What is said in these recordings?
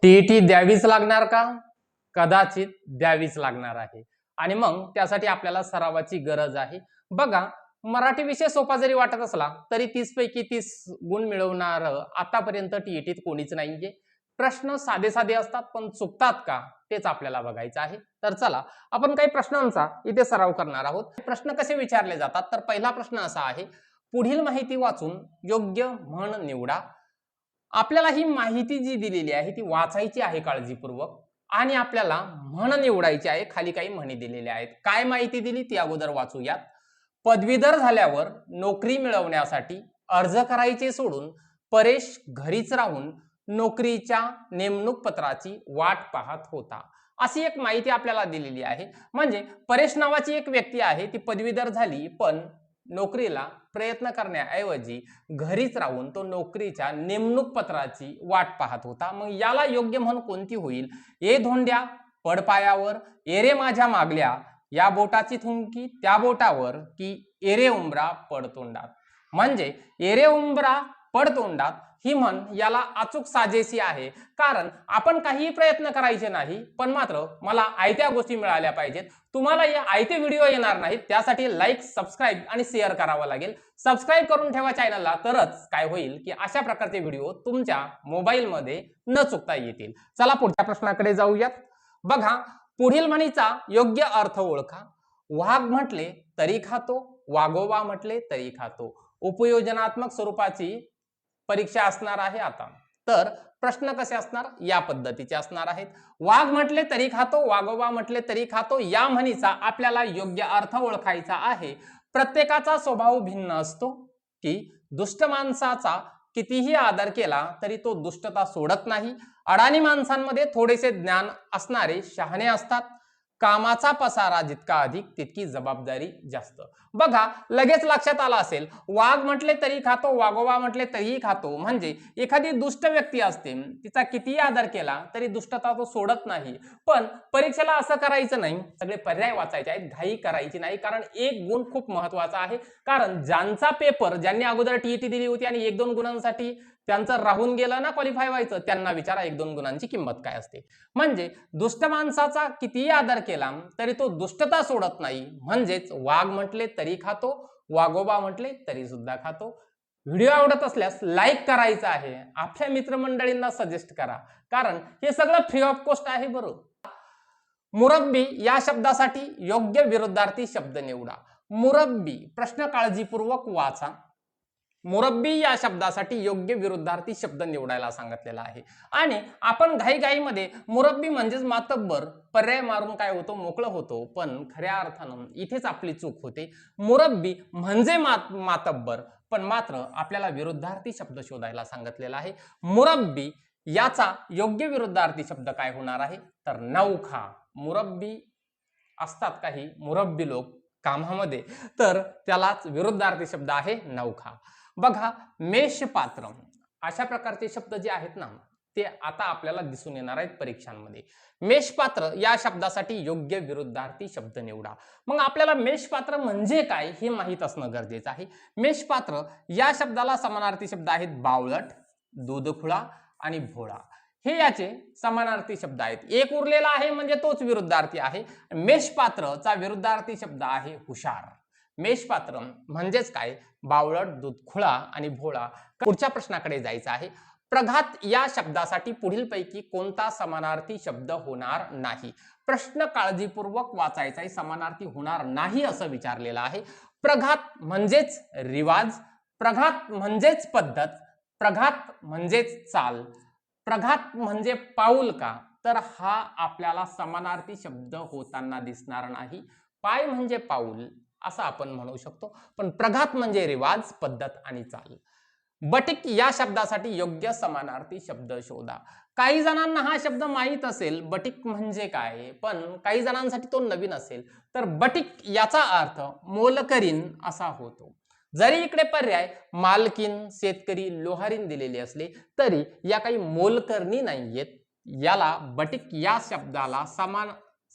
TET द्यावीच लागणार का? कदाचित द्यावीच लागणार आहे आणि मग त्यासाठी आपल्याला सरावाची गरज आहे। बघा, मराठी विषय सोपा जरी वाटत असला तरी 30 पैकी 30 गुण मिळवणार आतापर्यंत टीईटीत कोणीच नाहीये। प्रश्न साधे साधे असतात पण चुकतात का तेच आपल्याला बघायचं आहे। तर चला आपण काही प्रश्नांचा इथे सराव करणार आहोत। प्रश्न कसे विचारले जातात तर पहिला प्रश्न असा आहे, पुढील माहिती वाचून योग्य म्हण निवडा। आपल्याला ही माहिती जी दिलेली आहे ती वाचायची आहे काळजीपूर्वक आणि आपल्याला म्हण निवडायची आहे। खाली काही म्हणी दिलेल्या आहेत। काय माहिती दिली ती अगोदर वाचूयात। पदवीधर झाल्यावर नोकरी मिळवण्यासाठी अर्ज करायचे सोडून परेश घरीच राहून नोकरीच्या नेमणूक पत्राची वाट पाहत होता। अशी एक माहिती आपल्याला दिलेली आहे। म्हणजे परेश नावाची एक व्यक्ती आहे, ती पदवीधर झाली पण नोकरीला प्रयत्न करण्याऐवजी घरीच राहून तो नोकरीच्या नेमणूक पत्राची वाट पाहत होता। मग याला योग्य म्हण कोणती होईल? ए धोंड्या पड पायावर, ए रे माझ्या मागल्या या बोटाची थुंकी त्या बोटावर, की एरे उंबरा पड तोंडात। म्हणजे एरे उंबरा पड तोंडात ही म्हण याला अचूक साजेशी आहे। कारण आपण काही प्रयत्न करायचे नाही पण मात्र मला आयत्या गोष्टी मिळाल्या पाहिजेत। तुम्हाला या आयते व्हिडिओ येणार नाहीत, त्यासाठी लाईक, सबस्क्राईब आणि शेअर करावं लागेल। सबस्क्राईब करून ठेवा चॅनलला, तरच काय होईल की अशा प्रकारचे व्हिडिओ तुमच्या मोबाईलमध्ये न चुकता येतील। चला पुढच्या प्रश्नाकडे जाऊयात। बघा, पुढील म्हणीचा योग्य अर्थ ओळखा। वाघ म्हटले तरी खातो, वाघोबा म्हटले तरी खातो। उपयोजनात्मक स्वरूपाची परीक्षा असणार आहे आता। तर प्रश्न कसे असणार? या पद्धतीचे असणार आहेत। वाघ म्हटले तरी खातो, वाघोबा म्हटले तरी खातो या म्हणीचा आपल्याला योग्य अर्थ ओळखायचा आहे। प्रत्येकाचा स्वभाव भिन्न असतो, की दुष्ट माणसाचा कितीही आदर केला तरी तो दुष्टता सोडत नाही। अडाणी माणसांमध्ये थोडेसे ज्ञान असणारे शहाणे असतात। कामाचा पसारा जितका अधिक तितकी जबाबदारी जास्त। बघा, लगेच लक्षात आला असेल, वाघ म्हटले तरी खातो, वाघोबा म्हटले तरीही खातो। म्हणजे एखादी दुष्ट व्यक्ती असते, तिचा कितीही आदर केला तरी दुष्टता तो सोडत नाही। पण परीक्षेला असं करायचं नाही, सगळे पर्याय वाचायचे आहेत, घाई करायची नाही। कारण एक गुण खूप महत्वाचा आहे। कारण ज्यांचा पेपर, ज्यांनी अगोदर टीईटी दिली होती आणि 1-2 गुणांसाठी त्यांचं राहून गेलं ना क्वालिफाय व्हायचं, त्यांना विचारा 1-2 गुणांची किंमत काय असते। म्हणजे दुष्ट माणसाचा कितीही आदर केला तरी तो दुष्टता सोडत नाही। म्हणजेच वाघ म्हटले तरी खातो, वाघोबा म्हटले तरी सुद्धा खातो। व्हिडिओ आवडत असल्यास लाईक करायचा आहे, आपल्या मित्रमंडळींना सजेस्ट करा, कारण हे सगळं फ्री ऑफ कॉस्ट आहे। बरोबर। मुरब्बी या शब्दासाठी योग्य विरुद्धार्थी शब्द निवडा। मुरब्बी, प्रश्न काळजीपूर्वक वाचा। मुरब्बी या शब्दासाठी योग्य विरुद्धार्थी शब्द निवडायला सांगितलेला आहे आणि आपण घाईघाईमध्ये मुरब्बी म्हणजेच मातब्बर पर्याय मारून काय होतो, मोकळं होतो। पण खऱ्या अर्थानं इथेच आपली चूक होते। मुरब्बी म्हणजे मातब्बर, पण मात्र आपल्याला विरुद्धार्थी शब्द शोधायला सांगितलेला आहे। मुरब्बी याचा योग्य विरुद्धार्थी शब्द काय होणार आहे तर नौखा। मुरब्बी असतात काही मुरब्बी लोक कामामध्ये, तर त्यालाच विरुद्धार्थी शब्द आहे नौखा। बघा, मेषपात्र अशा प्रकारचे शब्द जे आहेत ना ते आता आपल्याला दिसून येणार आहेत परीक्षांमध्ये। मेषपात्र या शब्दासाठी योग्य विरुद्धार्थी शब्द निवडा। मग आपल्याला मेषपात्र म्हणजे काय हे माहित असणं गरजेचं आहे। मेषपात्र या शब्दाला समानार्थी शब्द आहेत बावळट, दूधखुळा आणि भोळा। हे याचे समानार्थी शब्द आहेत। एक उरलेला आहे म्हणजे तोच विरुद्धार्थी आहे। मेषपात्रचा विरुद्धार्थी शब्द आहे हुशार। मेषपात्र म्हणजेच काय, बावळट, दूधखुळा आणि भोळा। पुढच्या प्रश्नाकडे जायचं आहे। प्रघात या शब्दासाठी पुढीलपैकी कोणता समानार्थी शब्द होणार नाही? प्रश्न काळजीपूर्वक वाचायचा आहे, समानार्थी होणार नाही असं विचारलेलं आहे। प्रघात म्हणजेच रिवाज, प्रघात म्हणजेच पद्धत, प्रघात म्हणजेच चाल, प्रघात म्हणजे पाऊल का, तर हा आपल्याला समानार्थी शब्द होताना दिसणार नाही। पाय म्हणजे पाऊल असं आपण म्हणू शकतो, पण प्रघात म्हणजे रिवाज, पद्धत आणि चाल। बटीक या शब्दासाठी योग्य समानार्थी शब्द शोधा। काही जणांना हा शब्द माहित असेल बटीक म्हणजे काय, पण काही जणांसाठी तो नवीन असेल। तर बटीक याचा अर्थ मोलकरीण असा होतो। जरी इकडे पर्याय मालकीन, शेतकरी, लोहारीन दिलेले असले तरी या काही मोलकरणी नाहीयेत। याला बटीक या शब्दाला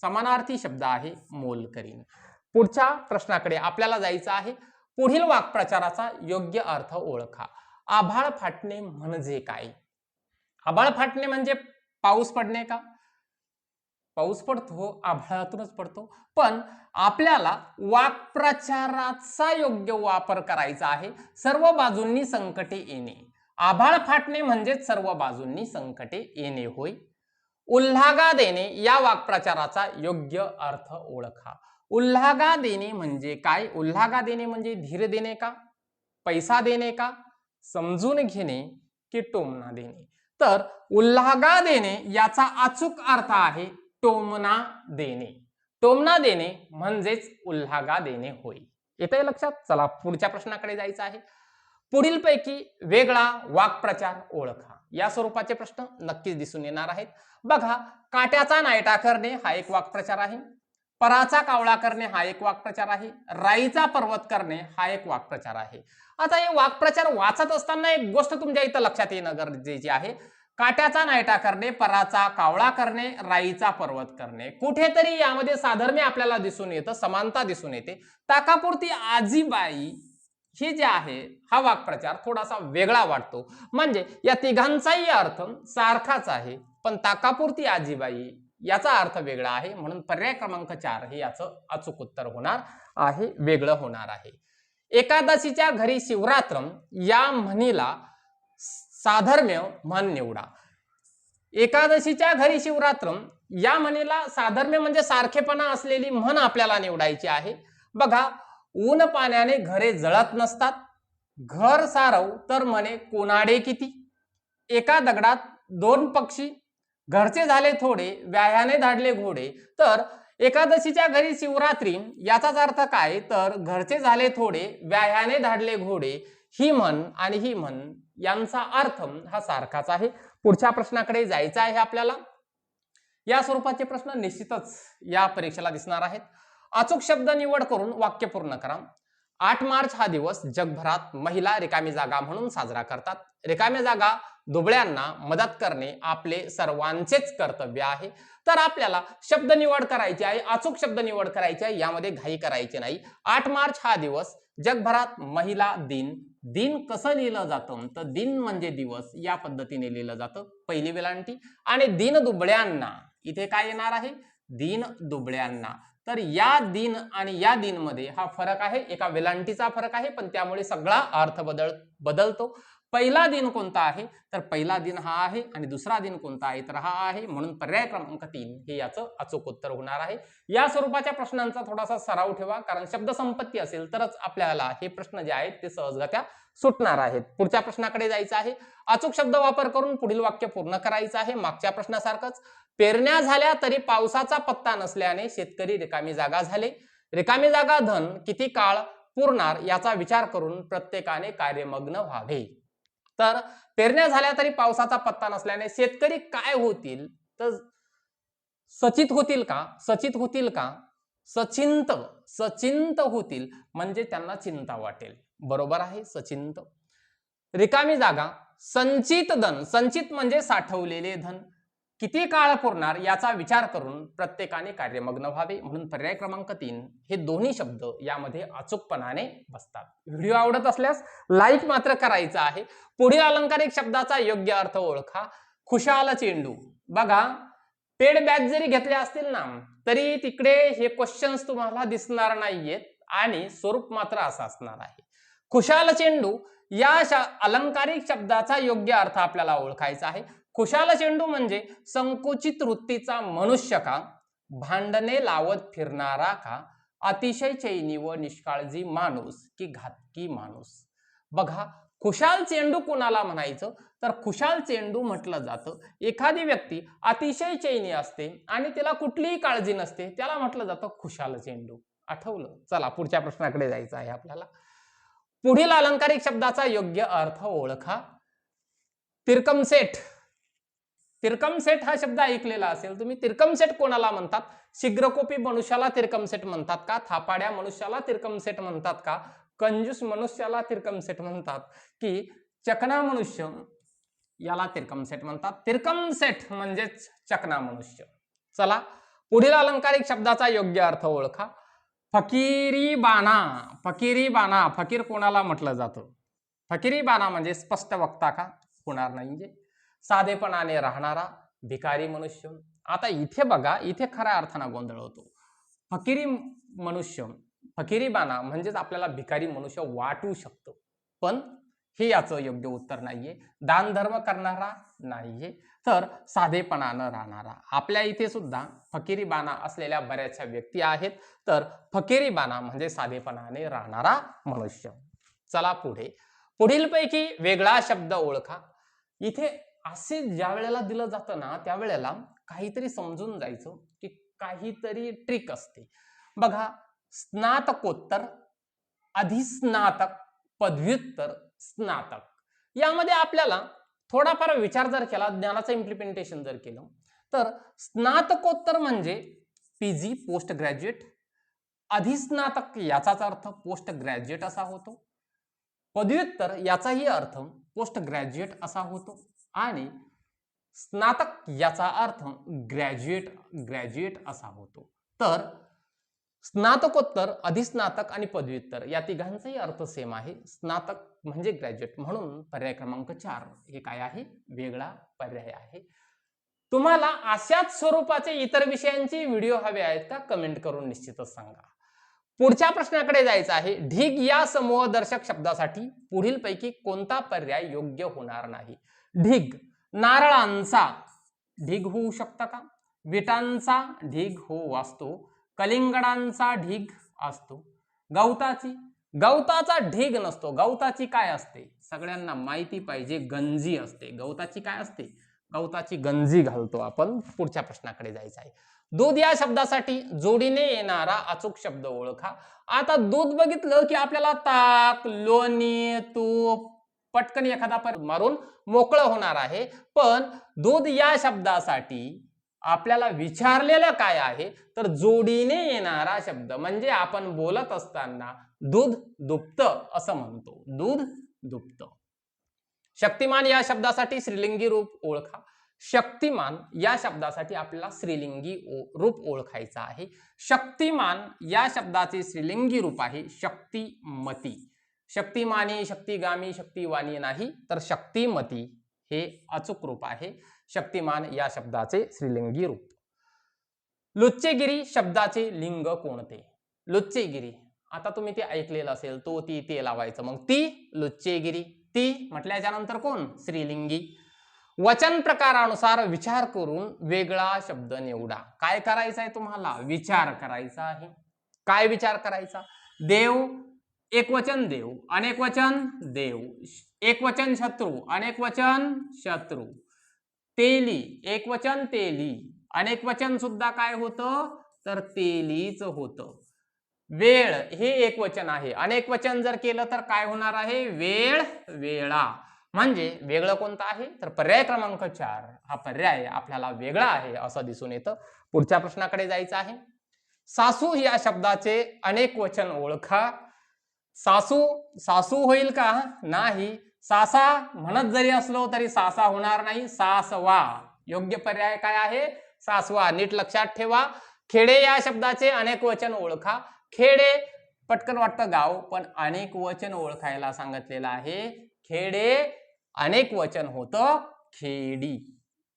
समानार्थी शब्द आहे मोलकरीण। पुढच्या प्रश्नाकडे आपल्याला जायचं आहे। पुढील वाक्प्रचाराचा योग्य अर्थ ओळखा। आभाळ फाटणे म्हणजे काय? आभाळ फाटणे म्हणजे पाऊस पडणे का? पाऊस पडतो, आभाळातूनच पडतो, पण आपल्याला वाक्प्रचाराचा योग्य वापर करायचा आहे. सर्व बाजूंनी संकटे येणे. आभाळ फाटणे म्हणजेच सर्व बाजूंनी संकटे येणे होय. उल्हागा देणे या वाक्प्रचाराचा योग्य अर्थ ओळखा. उल्हागा देणे म्हणजे काय? उल्हागा देणे म्हणजे धीर देणे का, पैसा देणे का, समजून घेणे की टोमणा देणे? तर उल्हागा देणे याचा अचूक अर्थ आहे टोमणा देणे. टोमणा देणे म्हणजेच उल्हागा देणे होय. येतंय लक्षात? चला पुढच्या प्रश्नाकडे जायचं आहे. पुढीलपैकी वेगळा वाक्प्रचार ओळखा. या स्वरूपाचे प्रश्न नक्कीच दिसून येणार आहेत. बघा, काट्याचा नायटा करणे हा एक वाक्प्रचार आहे. पराचा कावळा करणे हा एक वाक्प्रचार आहे. राईचा पर्वत करणे हा एक वाक्प्रचार आहे. आता हे वाक्प्रचार वाचत असताना एक गोष्ट तुमच्या इथं लक्षात येणं गरजेची आहे. काट्याचा नायटा करणे, पराचा कावळा करणे, राईचा पर्वत करणे. कुठेतरी यामध्ये साधर्म्य आपल्याला दिसून येतं, समानता दिसून येते. ताकापुरती आजीबाई हे जे आहे हा वाक्प्रचार थोडासा वेगळा वाटतो. म्हणजे या तिघांचाही अर्थ सारखाच आहे, पण ताकापुरती आजीबाई याचा अर्थ वेगळा आहे. म्हणून पर्याय क्रमांक 4 हे याचं अचूक उत्तर होणार आहे, वेगळं होणार आहे. एकादशीच्या घरी शिवरात्रम या म्हणीला साधर्म्य म्हण निवडा. एकादशीच्या घरी शिवरात्रम या म्हणीला साधर्म्य म्हणजे सारखेपणा असलेली म्हण आपल्याला निवडायची आहे. बघा, ऊन पाण्याने घरे जळत नसतात, घर सारव तर म्हणे कोणाडे किती, एका दगडात दोन पक्षी, घरचे झाले थोडे, व्याह्याने धाडले घोडे. तर एकादशीच्या घरी शिवरात्री याचाच अर्थ काय? तर घरचे झाले थोडे, व्याह्याने धाडले घोडे. ही म्हण आणि ही म्हण यांचा अर्थ हा सारखाच आहे. पुढच्या प्रश्नाकडे जायचं आहे आपल्याला. या स्वरूपाचे प्रश्न निश्चितच या परीक्षेला दिसणार आहेत. अचूक शब्द निवड करून वाक्य पूर्ण करा. 8 मार्च हा दिवस जगभरात महिला रिकामी जागा म्हणून साजरा करतात. रिकाम्या जागा दुबळ्यांना मदत करणे आपले सर्वांचेच कर्तव्य आहे. तर आपल्याला शब्द निवड करायची आहे, अचूक शब्द निवड करायची आहे, यामध्ये घाई करायची नाही. 8 मार्च हा दिवस जगभरात महिला दिन. दिन कसं लिहिलं जातं? तर दिन म्हणजे दिवस या पद्धतीने लिहिलं जातं, पहिली वेलांटी. आणि दिन दुबळ्यांना, इथे काय येणार आहे? दिन दुबळ्यांना. तर या दिन आणि या दिन मध्ये हा फरक आहे, एका वेलांटीचा फरक आहे, पण त्यामुळे सगळा अर्थ बदलतो. पहिला दिन कोणता आहे? तर पहिला दिन हा आहे. आणि दुसरा दिन कोणता आहे? तर हा आहे. म्हणून पर्याय क्रमांक 3 हे याचं अचूक उत्तर होणार आहे. या स्वरूपाच्या प्रश्नांचा थोडासा सराव ठेवा, कारण शब्द संपत्ती असेल तरच आपल्याला हे प्रश्न जे आहेत ते सहजगत्या सुटणार आहेत. पुढच्या प्रश्नाकडे जायचं आहे. अचूक शब्द वापर करून पुढील वाक्य पूर्ण करायचं आहे. मागच्या प्रश्नासारखंच. पेरण्या झाल्या तरी पावसाचा पत्ता नसल्याने शेतकरी रिकामी जागा झाले. रिकामी जागा धन किती काळ पुरणार याचा विचार करून प्रत्येकाने कार्यमग्न व्हावे. तर पेरण्या झाल्या तरी पावसाचा पत्ता नसल्याने शेतकरी काय होतील? तर सचित होतील का? सचित होतील का? सचिंत होतील, म्हणजे त्यांना चिंता वाटेल. बरोबर आहे, सचिंत. रिकामी जागा संचित धन, संचित म्हणजे साठवलेले धन, किती काळ पुरणार याचा विचार करून प्रत्येकाने कार्यमग्न व्हावे. म्हणून पर्याय क्रमांक 3 हे दोन्ही शब्द यामध्ये अचूकपणाने बसतात. व्हिडिओ आवडत असल्यास लाईक मात्र करायचं आहे. पुढील अलंकारिक शब्दाचा योग्य अर्थ ओळखा. खुशाल चेंडू. बघा, पेड बॅच जरी घेतल्या असतील ना, तरी तिकडे हे क्वेश्चन्स तुम्हाला दिसणार नाहीयेत आणि स्वरूप मात्र असं असणार आहे. खुशाल चेंडू या अलंकारिक शब्दाचा योग्य अर्थ आपल्याला ओळखायचा आहे. खुशाल चेंडू म्हणजे संकुचित वृत्तीचा मनुष्य का, भांडणे लावत फिरणारा का, अतिशय चैनी व निष्काळजी माणूस की घातकी माणूस. बघा, खुशाल चेंडू कोणाला म्हणायचं? तर खुशाल चेंडू म्हटलं जातं एखादी व्यक्ती अतिशय चैनी असते आणि तिला कुठलीही काळजी नसते, त्याला म्हटलं जातं खुशाल चेंडू. आठवलं? चला पुढच्या प्रश्नाकडे जायचं आहे आपल्याला. पुढील अलंकारिक शब्दाचा योग्य अर्थ ओळखा. तिरकमसेट. तिरकमसेट हा शब्द ऐकलेला असेल तुम्ही. तिरकमसेट कोणाला म्हणतात? शीघ्रकोपी मनुष्याला तिरकमसेट म्हणतात का? थापाड्या मनुष्याला तिरकमसेट म्हणतात का? कंजूस मनुष्याला तिरकमसेट म्हणतात की चकना मनुष्य याला तिरकमसेट म्हणतात? तिरकमसेट म्हणजेच चकना मनुष्य. चला पुढील अलंकारिक शब्दाचा योग्य अर्थ ओळखा. फकीरीबाना. फकीरीबाना, फकीर कोणाला म्हटलं जातं? फकीरीबाना म्हणजे स्पष्ट वक्ता का? होणार नाही. साधेपणाने राहणारा, भिकारी मनुष्य. आता इथे बघा, इथे खऱ्या अर्थानं गोंधळ होतो. फकिरी मनुष्य, फकिरीबाना म्हणजेच आपल्याला भिकारी मनुष्य वाटू शकतो, पण हे याचं योग्य उत्तर नाहीये. दान धर्म करणारा नाहीये, तर साधेपणानं राहणारा. आपल्या इथे सुद्धा फकिरीबाना असलेल्या बऱ्याचशा व्यक्ती आहेत, तर फकिरीबाना म्हणजे साधेपणाने राहणारा मनुष्य. चला पुढे. पुढीलपैकी वेगळा शब्द ओळखा. इथे असे ज्या वेळेला दिलं जातं ना, त्यावेळेला काहीतरी समजून जायचं की काहीतरी ट्रिक असते. बघा, स्नातकोत्तर, अधिस्नातक, पदव्युत्तर, स्नातक, यामध्ये आपल्याला थोडाफार विचार जर केला, ज्ञानाचं इम्प्लिमेंटेशन जर केलं, तर स्नातकोत्तर म्हणजे पीजी, पोस्ट ग्रॅज्युएट. अधिस्नातक याचाच अर्थ पोस्ट ग्रॅज्युएट असा होतो. पदव्युत्तर याचाही अर्थ पोस्ट ग्रॅज्युएट असा होतो आणि स्नातक याचा अर्थ ग्रॅज्युएट असा होतो. तर स्नातकोत्तर, अधिस्नातक आणि पदव्युत्तर या तिघांचाही अर्थ सेम आहे. स्नातक म्हणजे ग्रॅज्युएट, म्हणून पर्याय क्रमांक 4 हे काय आहे? वेगळा पर्याय आहे. तुम्हाला अशाच स्वरूपाचे इतर विषयांचे व्हिडिओ हवे आहेत का? कमेंट करून निश्चितच सांगा. पुढच्या प्रश्नाकडे जायचं आहे. ढीग या समूहदर्शक शब्दासाठी पुढीलपैकी कोणता पर्याय योग्य होणार नाही? ढीग, नारळांचा ढीग होऊ शकता का? विटांचा ढीग हो असतो. कलिंगडांचा ढीग असतो. गवताचा ढीग नसतो. गवताची काय असते? सगळ्यांना माहिती पाहिजे, गंजी असते. गवताची काय असते? गवताची गंजी घालतो आपण. पुढच्या प्रश्नाकडे जायचं आहे. दूध या शब्दासाठी जोडीने येणारा अचूक शब्द ओळखा. आता दूध बघितलं की आपल्याला ताक, लोणी, तूप, पटकन एखादा मारून मोकळं होणार आहे. पण दूध या शब्दासाठी आपल्याला विचारलेलं काय आहे? तर जोडीने येणारा शब्द, म्हणजे आपण बोलत असताना दूध दुभतं असं म्हणतो. दूध दुभतं. शक्तिमान या शब्दासाठी स्त्रीलिंगी रूप ओळखा. शक्तिमान या शब्दासाठी आपल्याला स्त्रीलिंगी रूप ओळखायचं आहे. शक्तिमान या शब्दाचे स्त्रीलिंगी रूप आहे शक्तिमती. शक्तिमानी, शक्तिगामी, शक्तिवाणी नाही, तर शक्तिमती हे अचूक रूप आहे शक्तिमान या शब्दाचे स्त्रीलिंगी रूप. लुच्चेगिरी शब्दाचे लिंग कोणते? लुच्चेगिरी, आता तुम्ही ते ऐकलेलं असेल, तो, ती, ते लावायचं, मग ती लुच्चेगिरी. ती म्हटल्याच्या नंतर कोण? स्त्रीलिंगी. वचन प्रकारानुसार विचार करून वेगळा शब्द निवडा. काय करायचं आहे तुम्हाला? विचार करायचा आहे. काय विचार करायचा? देव, एकवचन देव, अनेक वचन देव, एकवचन शत्रू, अनेक वचन शत्रू. तेली, एकवचन तेली, अनेक वचन सुद्धा काय होतं? तर तेलीच होतं. वेळ हे एकवचन आहे, अनेक वचन जर केलं तर काय होणार आहे? वेळ, वेळा. म्हणजे वेगळं कोणतं आहे? तर पर्याय क्रमांक 4 हा पर्याय आपल्याला वेगळा आहे असं दिसून येतं. पुढच्या प्रश्नाकडे जायचं आहे. सासू या शब्दाचे अनेक वचन ओळखा. सासू होईल का? नाही. सासा म्हणत जरी असलो तरी सासा होणार नाही, सासवा. योग्य पर्याय काय आहे? सासवा. नीट लक्षात ठेवा. खेडे या शब्दाचे अनेक वचन ओळखा. खेडे पटकन वाटतं गाव, पण अनेक वचन ओळखायला सांगितलेलं आहे. खेडे अनेक वचन होतं खेडी.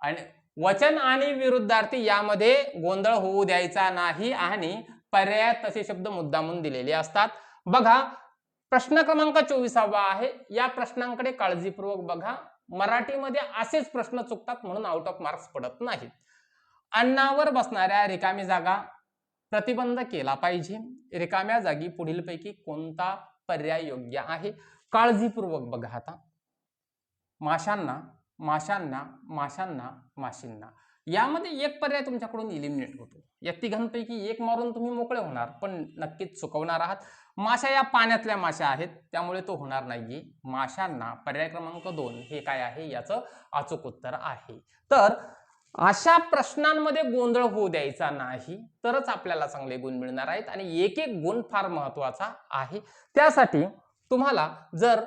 आणि वचन आणि विरुद्धार्थी यामध्ये गोंधळ होऊ द्यायचा नाही आणि पर्यायात तसे शब्द मुद्दामून दिलेले असतात. बघा, प्रश्न क्रमांक 24 आहे. या प्रश्नांकडे काळजीपूर्वक बघा. मराठीमध्ये असेच प्रश्न चुकतात म्हणून आउट ऑफ मार्क्स पडत नाहीत. अन्नावर बसणाऱ्या रिकामी जागा प्रतिबंध केला पाहिजे. रिकाम्या जागी पुढीलपैकी कोणता पर्याय योग्य आहे? काळजीपूर्वक बघा. आता माशांना, माशांना, माशांना, माशींना, यामध्ये एक पर्याय तुमच्याकडून इलिमिनेट होतो. या तिघांपैकी एक मारून तुम्ही मोकळे होणार, पण नक्कीच चुकवणार आहात. माशा या पाण्यातल्या माशा आहेत, त्यामुळे तो होणार नाहीये. माशांना पर्याय क्रमांक 2 हे काय आहे? याचं अचूक उत्तर आहे. तर अशा प्रश्नांमध्ये गोंधळ होऊ द्यायचा नाही, तरच आपल्याला चांगले गुण मिळणार आहेत. आणि एक एक गुण फार महत्वाचा आहे. त्यासाठी तुम्हाला जर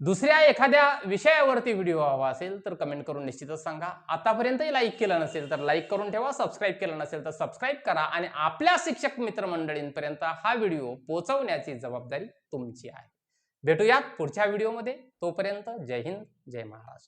दुसऱ्या एखाद्या विषयावरती व्हिडिओ हवा असेल तर कमेंट करून निश्चितच सांगा. आतापर्यंतही लाईक केलं नसेल तर लाईक करून ठेवा. सबस्क्राईब केलं नसेल तर सबस्क्राईब करा आणि आपल्या शिक्षक मित्रमंडळींपर्यंत हा व्हिडिओ पोहोचवण्याची जबाबदारी तुमची आहे. भेटूयात पुढच्या व्हिडिओमध्ये. तोपर्यंत जय हिंद, जय महाराष्ट्र.